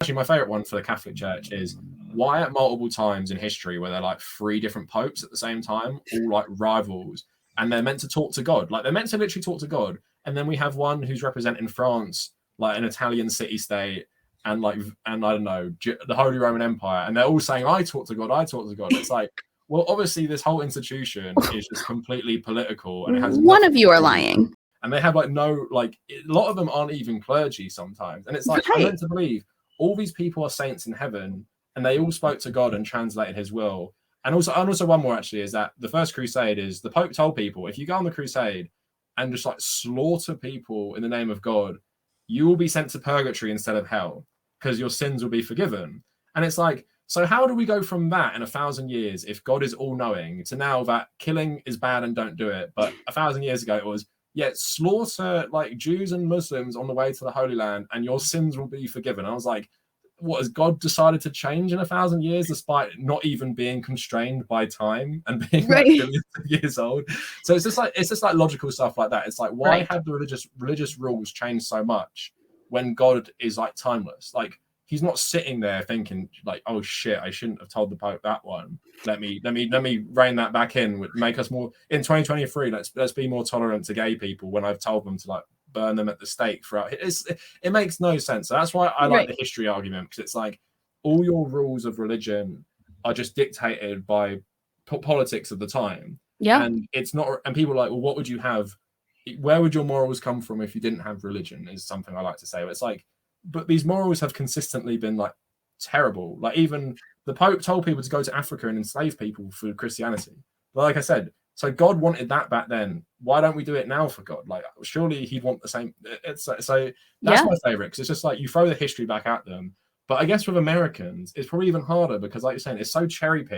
actually my favorite one for the Catholic Church is why at multiple times in history where they're like 3 different popes at the same time, all like rivals, and they're meant to talk to God. Like they're meant to literally talk to God. And then we have one who's representing France, like an Italian city-state, and I don't know, the Holy Roman Empire, and they're all saying, I talk to God, I talk to God. It's like, well, obviously this whole institution is just completely political, and it has one of you are lying. And they have like no, like a lot of them aren't even clergy sometimes. And it's like, I'm meant to believe all these people are saints in heaven, and they all spoke to God and translated his will. And also one more actually is that the First Crusade is the Pope told people, if you go on the crusade and just like slaughter people in the name of God, you will be sent to purgatory instead of hell because your sins will be forgiven. And it's like, so how do we go from that in 1,000 years if God is all-knowing to now that killing is bad and don't do it, but 1,000 years ago it was, slaughter like Jews and Muslims on the way to the Holy Land and your sins will be forgiven. I was like, what, has God decided to change in 1,000 years despite not even being constrained by time and being like billions of years old? So it's just like logical stuff like that. It's like, why have the religious rules changed so much when God is like timeless? Like he's not sitting there thinking like, oh shit, I shouldn't have told the Pope that one. Let me rein that back in, make us more in 2023. Let's be more tolerant to gay people when I've told them to like burn them at the stake throughout. It makes no sense. So that's why I like the history argument, because it's like all your rules of religion are just dictated by politics of the time. Yeah, and it's not. And people are like, well, what would you have? Where would your morals come from if you didn't have religion? Is something I like to say. But it's like, but these morals have consistently been like terrible. Like even the Pope told people to go to Africa and enslave people for Christianity. But like I said, so God wanted that back then. Why don't we do it now for God? Like surely he'd want the same. It's so that's my favorite, because it's just like you throw the history back at them. But I guess with Americans, it's probably even harder because, like you're saying, it's so cherry picked.